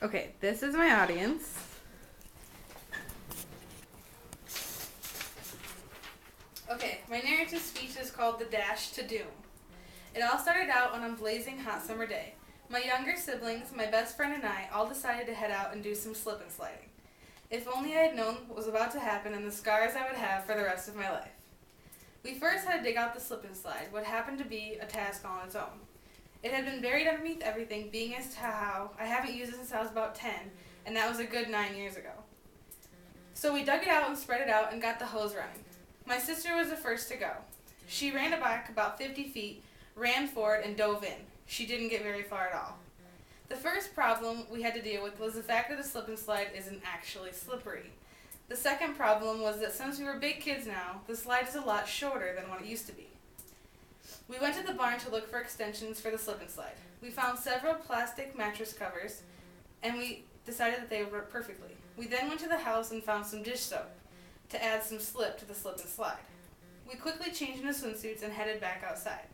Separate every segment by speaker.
Speaker 1: Okay, this is my audience. Okay, my narrative speech is called The Dash to Doom. It all started out on a blazing hot summer day. My younger siblings, my best friend, and I all decided to head out and do some slip and sliding. If only I had known what was about to happen and the scars I would have for the rest of my life. We first had to dig out the slip and slide, what happened to be a task all on its own. It had been buried underneath everything, being as to how I haven't used it since I was about 10, and that was a good 9 years ago. So we dug it out and spread it out and got the hose running. My sister was the first to go. She ran back about 50 feet, ran forward, and dove in. She didn't get very far at all. The first problem we had to deal with was the fact that the slip and slide isn't actually slippery. The second problem was that since we were big kids now, the slide is a lot shorter than what it used to be. We went to the barn to look for extensions for the slip and slide. We found several plastic mattress covers, and we decided that they would work perfectly. We then went to the house and found some dish soap to add some slip to the slip and slide. We quickly changed into swimsuits and headed back outside.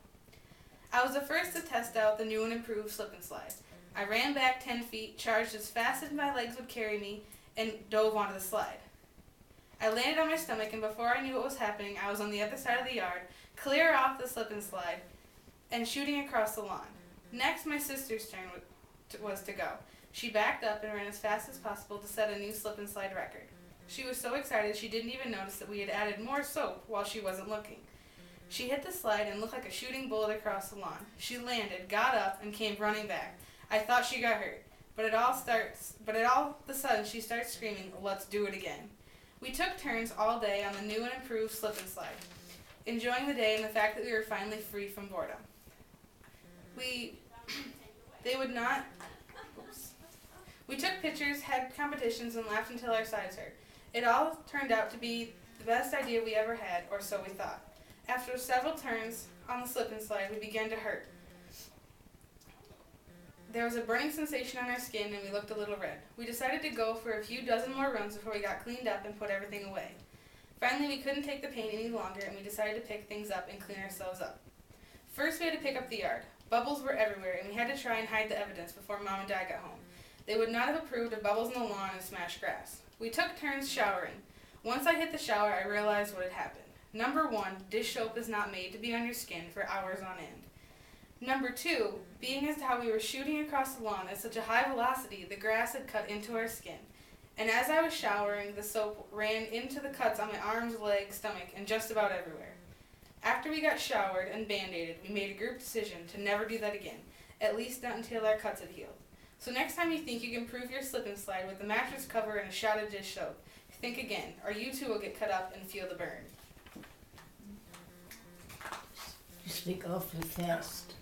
Speaker 1: I was the first to test out the new and improved slip and slide. I ran back 10 feet, charged as fast as my legs would carry me, and dove onto the slide. I landed on my stomach, and before I knew what was happening, I was on the other side of the yard, clear off the slip and slide, and shooting across the lawn. Next, my sister's turn was to go. She backed up and ran as fast as possible to set a new slip and slide record. She was so excited she didn't even notice that we had added more soap while she wasn't looking. She hit the slide and looked like a shooting bullet across the lawn. She landed, got up, and came running back. I thought she got hurt, but all of a sudden she starts screaming, "Let's do it again." We took turns all day on the new and improved slip and slide, enjoying the day and the fact that we were finally free from boredom. We took pictures, had competitions, and laughed until our sides hurt. It all turned out to be the best idea we ever had, or so we thought. After several turns on the slip and slide, we began to hurt. There was a burning sensation on our skin, and we looked a little red. We decided to go for a few dozen more runs before we got cleaned up and put everything away. Finally, we couldn't take the pain any longer, and we decided to pick things up and clean ourselves up. First, we had to pick up the yard. Bubbles were everywhere, and we had to try and hide the evidence before Mom and Dad got home. They would not have approved of bubbles in the lawn and smashed grass. We took turns showering. Once I hit the shower, I realized what had happened. Number 1, dish soap is not made to be on your skin for hours on end. Number 2, being as to how we were shooting across the lawn at such a high velocity, the grass had cut into our skin. And as I was showering, the soap ran into the cuts on my arms, legs, stomach, and just about everywhere. After we got showered and band-aided, we made a group decision to never do that again, at least not until our cuts had healed. So next time you think you can improve your slip and slide with a mattress cover and a shot of dish soap, think again, or you too will get cut up and feel the burn.
Speaker 2: You speak awfully fast.